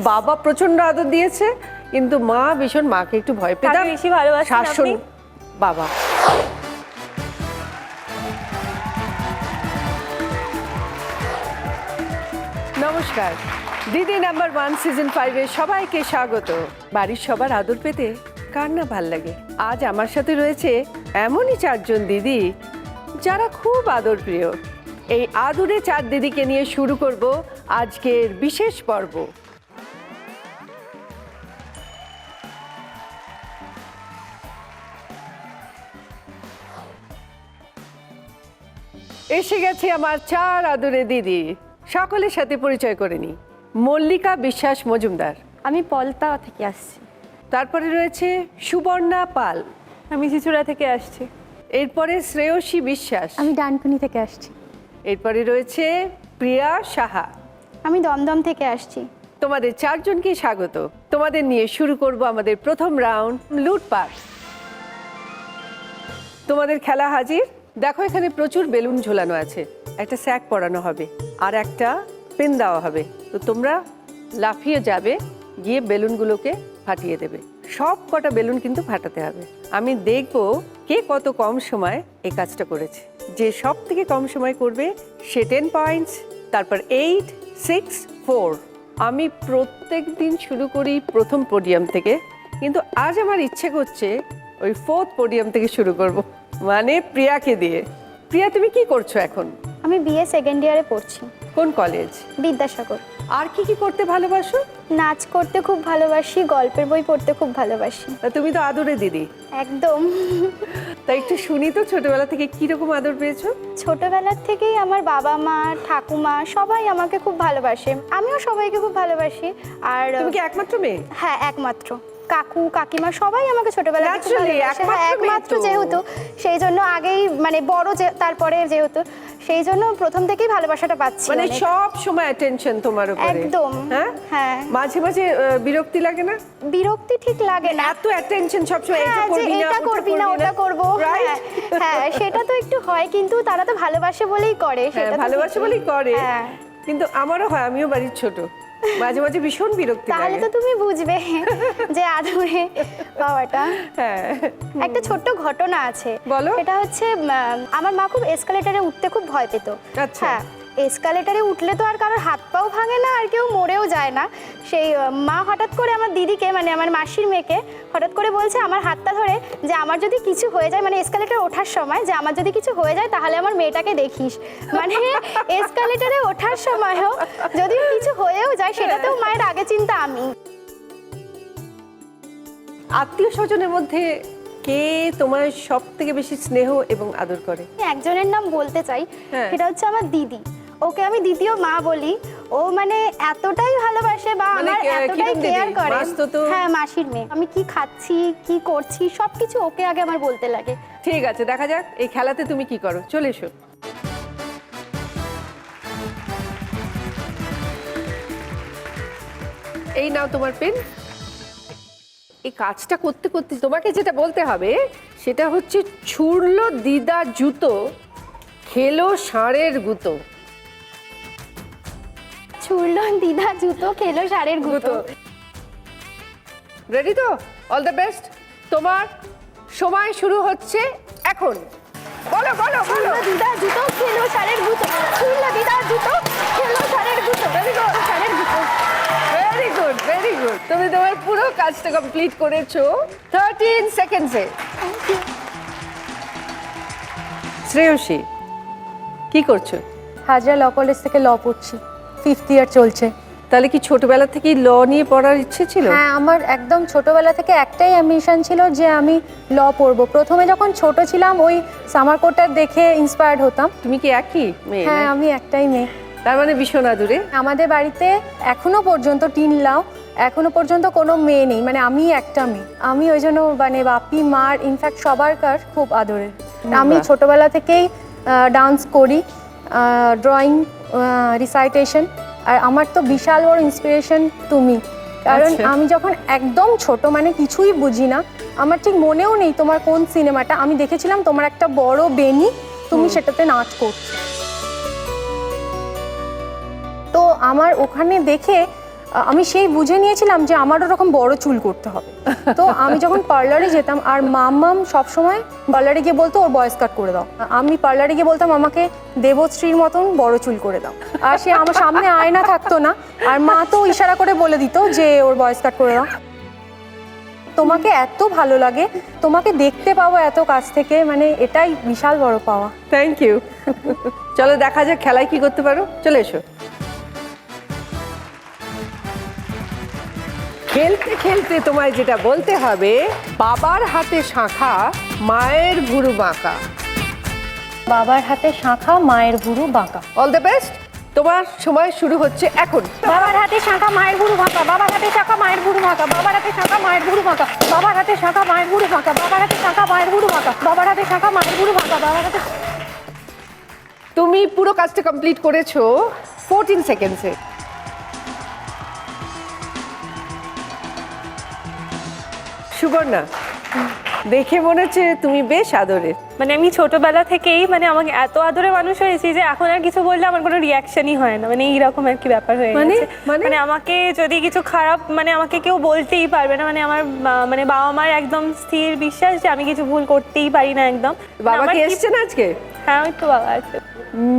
বাবা প্রচন্ড আদর দিয়েছে, কিন্তু মা ভীষণ, মাকে একটু ভয় পেতাম, বেশি ভালোবাসেন শাসন আপনি? বাবা। নমস্কার, দিদি নাম্বার 1 সিজন 5 এ সবাইকে স্বাগত। বাড়ির সবার আদর পেতে কার না ভাল লাগে। আজ আমার সাথে রয়েছে এমনই 4 জন দিদি যারা খুব আদর প্রিয়। এই আদুরে 4 দিদিকে নিয়ে শুরু করব আজকের বিশেষ পর্ব। এসে গেছে আমার 4 আদুরে দিদি, সকলের সাথে পরিচয় করে নিই। মল্লিকা বিশ্বাস মজুমদার, আমি পলতা থেকে আসছি। তারপরে রয়েছে সুবর্ণা পাল, আমি শিশুরা থেকে আসছি। এরপরে শ্রেয়সী বিশ্বাস, আমি ডানকুনি থেকে আসছি। এরপরে রয়েছে প্রিয়া সাহা। আমি দমদম থেকে আসছি। তোমাদের 4 জনকে স্বাগত। তোমাদের নিয়ে শুরু করব আমাদের প্রথম রাউন্ড, লুটপাট। তোমাদের খেলা হাজির। দেখো, এখানে প্রচুর বেলুন ঝোলানো আছে, একটা স্যাক পরানো হবে আর একটা পেন দেওয়া হবে। তো তোমরা লাফিয়ে যাবে, গিয়ে বেলুনগুলোকে ফাটিয়ে দেবে। সব কটা বেলুন কিন্তু ফাটাতে হবে। আমি দেখব কে কত কম সময় এই কাজটা করেছে। যে সব থেকে কম সময় করবে সে 10 পয়েন্টস, তারপর 8, 6, 4। আমি প্রত্যেক দিন শুরু করি প্রথম পোডিয়াম থেকে, কিন্তু আজ আমার ইচ্ছে করছে ওই 4th পোডিয়াম থেকে শুরু করব, মানে প্রিয়াকে দিয়ে। প্রিয়া, তুমি কি করছো এখন? আমি বিএ সেকেন্ড ইয়ারে পড়ছি, কোন কলেজ? বিদ্যাসাগর। আর কি কি করতে ভালোবাসো? নাচ করতে খুব ভালোবাসি, গল্পের বই পড়তে খুব ভালোবাসি। তা তুমি তো আদরে দিদি, একদম। তাই একটু শুনি তো, ছোটবেলা থেকে কিরকম আদর পেয়েছো? ছোটবেলার থেকেই আমার বাবা মা ঠাকুমা সবাই আমাকে খুব ভালোবাসে, আমিও সবাইকে খুব ভালোবাসি। আর তুমি কি একমাত্র মেয়ে? হ্যাঁ, একমাত্র। কাকু কাকিমা সবাই আমাকে ছোটবেলা থেকে খুব Naturally, ভালোবাসে। হ্যাঁ, একমাত্র মেয়ে একমাত্র তো। যেহেতু, সেই জন্য আগেই মানে বড় যে, তারপরে যেহেতু, সেই জন্য প্রথম থেকেই ভালোবাসাটা পাচ্ছি মানে অনেক। সব সময় অ্যাটেনশন তোমার উপরে। একদম। হ্যাঁ হ্যাঁ। মাঝে মাঝে বিরক্তি লাগে না? বিরক্তি ঠিক লাগে না। এত অ্যাটেনশন সব সময়, এই যে হ্যাঁ, যে করবি না, এটা করবি না, ওটা করব। রাইট? হ্যাঁ, হ্যাঁ, সেটা তো একটু হয়, কিন্তু তারা তো ভালোবাসে বলেই করে। হ্যাঁ, সেটা তো ভালোবাসে ঠিকই। বলেই করে। হ্যাঁ। কিন্তু আমারও হয়, আমিও বাড়ির ছোট, মাঝে মাঝে ভীষণ বিরক্তি তাহলে লাগে। তো তুমি বুঝবে যে আদরে পাওয়াটা। হ্যাঁ, একটা ছোট্ট ঘটনা আছে। বলো। এটা হচ্ছে আমার মা খুব এসকালেটরে উঠতে খুব ভয় পেত। আচ্ছা। হ্যাঁ, এসকালেটরে উঠলে তো আর কারোর হাত পাও ভাঙে না, আর কেউ মরেও যায় না। সেই মা হঠাৎ করে আমার দিদিকে, মানে আমার মাসির মেয়েকে হঠাৎ করে বলছে আমার হাতটা ধরে, যে আমার যদি কিছু হয়ে যায়, মানে এসকালেটরে ওঠার সময়, যে আমার যদি কিছু হয়ে যায় তাহলে আমার মেয়েটাকে দেখিস। মানে এসকালেটরে ওঠার সময়ও যদি কিছু হয়েও যায়, সেটাতেও মায়ের আগে চিন্তা আমি। আত্মীয় স্বজনের মধ্যে কে তোমার সব থেকে বেশি স্নেহ এবং আদর করে? আমি একজনের নাম বলতে চাই, হ্যাঁ। সেটা হচ্ছে আমার দিদি। ওকে আমি দ্বিতীয় মা বলি। ও মানে এতটাই ভালোবাসে বা মানে আমার এতটাই কিরম দিদি? কেয়ার করে। মাসতুতো? হ্যাঁ, মাসির মেয়ে। আমি কি খাচ্ছি কি করছি সবকিছু ওকে আগে আমার বলতে লাগে। ঠিক আছে, দেখা যাক এই খেলাতে তুমি কি করো। চলে এসো। এই নাও তোমার পেন। এই কাজটা করতে করতে তোমাকে যেটা বলতে হবে সেটা হচ্ছে, ছুড়লো দিদা জুতো, খেলো ষাঁড়ের গুঁতো। ছুড়লো দিদা জুতো, খেলো ষাঁড়ের গুঁতো। রেডি তো? All the best. তোমার সময় শুরু হচ্ছে এখন। বলো বলো বলো। ছুড়লো দিদা জুতো, খেলো ষাঁড়ের গুঁতো। ছুড়লো দিদা জুতো, খেলো ষাঁড়ের গুঁতো। Very good. ষাঁড়ের গুঁতো। Very good, very good. তুমি তোমার পুরো কাজটা কমপ্লিট করেছো 13 সেকেন্ডসে। শ্রেয়সী, কি করছো? হাজরা ল কলেজ থেকে ল পড়ছি, 5th ইয়ার চলছে। তাহলে কি ছোটবেলা থেকেই ল নিয়ে পড়ার ইচ্ছে ছিল? হ্যাঁ, আমার একদম ছোটবেলা থেকে একটাই অ্যাম্বিশন ছিল যে আমি ল পড়বো। প্রথমে যখন ছোট ছিলাম ওই সামার কোটার দেখে ইন্সপায়ার্ড হতাম। তুমি কি একই মেয়ে? হ্যাঁ, আমি একটাই মেয়ে। তার মানে ভীষণ আদুরে। আমাদের বাড়িতে এখনো পর্যন্ত টিনলাও, এখনো পর্যন্ত কোনো মেয়ে নেই, মানে আমি একটা মেয়ে। আমি ওই জন্য মানে বাপি মার ইনফ্যাক্ট সবারকার খুব আদরের। আমি বাহ। ছোটবেলা থেকেই ডান্স করি, ড্রয়িং, রিসাইটেশন। আর আমার তো বিশাল বড় ইন্সপিরেশন তুমি, কারণ আচ্ছা। আমি যখন একদম ছোট, মানে কিছুই বুঝি না, আমার ঠিক মনেও নেই তোমার কোন সিনেমাটা, আমি দেখেছিলাম তোমার একটা বড় বেনি, তুমি সেটাতে নাচ করছো। তো আমার ওখানে দেখে আমি সেই বুঝে নিয়েছিলাম যে আমার ওরকম বড় চুল করতে হবে। তো আমি যখন পার্লারে যেতাম, আর মাম্মাম সবসময় পার্লারে গিয়ে বলতো ওর বয়েস কাট করে দাও, আমি পার্লারে গিয়ে বলতাম আমাকে দেবশ্রীর মতন বড় চুল করে দাও। আর সে আমার সামনে আয়না থাকতো না, আর মা তো ইশারা করে বলে দিত যে ওর বয়েস কাট করে দাও। তোমাকে এত ভালো লাগে, তোমাকে দেখতে পাবো এত কাছ থেকে, মানে এটাই বিশাল বড় পাওয়া। Thank you. চলো দেখা যাক খেলায় কি করতে পারো, চলে এসো। খেলতে খেলতে তোমায় যেটা বলতে হবে, বাবার হাতে শাঁখা মায়ের ভুরু বাঁকা। বাবার হাতে শাঁখা মায়ের ভুরু বাঁকা। অল দ্য বেস্ট, তোমার সময় শুরু হচ্ছে এখন। বাবার হাতে শাঁখা মায়ের ভুরু বাঁকা, বাবার হাতে শাঁখা মায়ের ভুরু বাঁকা, বাবার হাতে শাঁখা মায়ের ভুরু বাঁকা, বাবার হাতে শাঁখা মায়ের ভুরু বাঁকা, বাবার হাতে শাঁখা মায়ের ভুরু বাঁকা, বাবার হাতে শাঁখা মায়ের ভুরু বাঁকা, বাবার হাতে। তুমি পুরো কাজটা কমপ্লিট করেছো 14 সেকেন্ডসে। সুবর্ণা, দেখে মনে হচ্ছে তুমি বেশ আদরের। মানে আমি ছোটবেলা থেকেই মানে আমাকে এত আদরে মানুষ হয়েছি যে এখন আর কিছু বললে আমার কোনো রিয়াকশনই হয় না, মানে এইরকম আর কি ব্যাপার হয়ে মানে? গেছে। মানে আমাকে যদি কিছু খারাপ, মানে আমাকে কেউ বলতেই পারবে না, মানে আমার মানে বাবা মার একদম স্থির বিশ্বাস যে আমি কিছু ভুল করতেই পারি না একদম। বাবা আমার কি কি- এসছেন আজকে? হ্যাঁ, ওই তো বাবা আছে।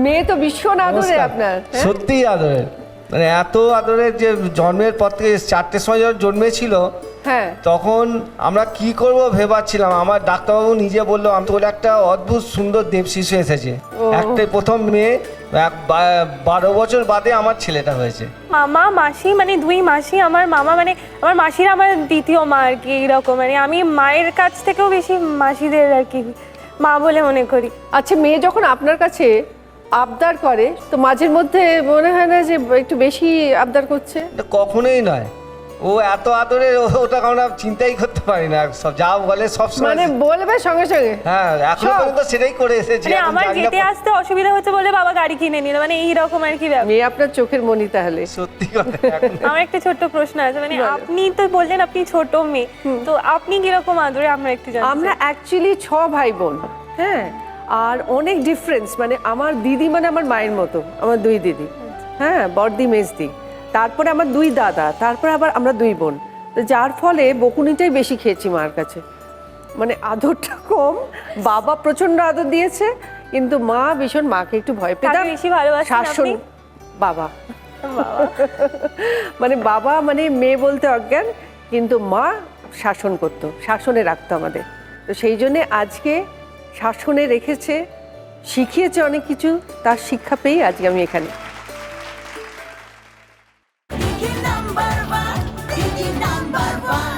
মেয়ে তো ভীষণ আদরে নমস্কার। আপনার। হ্যাঁ? সত্যিই আদরের, মানে এত আদরের যে জন্মের পর থেকে 4টের সময় যখন জন্মেছিল হ্যাঁ, তখন আমরা কি করব ভেবাচ্ছিলাম। আমার ডাক্তারবাবু নিজে বললো আমি তোর একটা অদ্ভুত সুন্দর দেব শিশু এসেছে। একটাই প্রথম মেয়ে, 12 বছর বাদে আমার ছেলেটা হয়েছে। মামা মাসি মানে দুই মাসি, আমার মামা মানে আমার মাসিরা আমার দ্বিতীয় মা আর কি, এইরকম মানে আমি মায়ের কাছ থেকেও বেশি মাসিদের আর কি মা বলে মনে করি। আচ্ছা, মেয়ে যখন আপনার কাছে আবদার করে তো মাঝের মধ্যে মনে হয় না যে একটু বেশি আবদার করছে? এটা কখনোই নয়, ও এত আদরের, ওটা আমরা চিন্তাই করতে পারি না। সব যা বলে সব সময় মানে বলবে সঙ্গে সঙ্গে? হ্যাঁ, এখনো সব। পর্যন্ত সেটাই করে এসেছি। মানে এখন আমার জানি না যেতে আসতে অসুবিধা হচ্ছে বলে বাবা গাড়ি কিনে নিল, মানে এইরকম আর কি ব্যাপার। মেয়ে আপনার চোখের মনি তাহলে। সত্যি কথা। এখন আমার একটা ছোট্ট প্রশ্ন আছে, মানে বলো। আপনি তো বললেন আপনি ছোট মেয়ে, তো আপনি কিরকম আদরে আমরা একটু জানতে আমরা চাই। অ্যাকচুয়ালি 6 ভাই বোন। হ্যাঁ, আর অনেক ডিফারেন্স, মানে আমার দিদি মানে আমার মায়ের মতো, আমার 2 দিদি। হ্যাঁ, বড়দি মেজদি, তারপরে আমার 2 দাদা, তারপরে আবার আমরা 2 বোন। তো যার ফলে বকুনিটাই বেশি খেয়েছি মার কাছে, মানে আদরটা কম। বাবা প্রচন্ড আদর দিয়েছে, কিন্তু মা ভীষণ, মাকে একটু ভয় পেতাম। কাকে বেশি ভালোবাসেন শাসন। আপনি? বাবা। বাবা। মানে বাবা মানে মেয়ে বলতে অজ্ঞান, কিন্তু মা শাসন করতো, শাসনে রাখতো আমাদের। তো সেই জন্যে আজকে শাসনে রেখেছে, শিখিয়েছে অনেক কিছু, তার শিক্ষা পেয়ে আজকে আমি এখানে। Digi number one, Digi number one.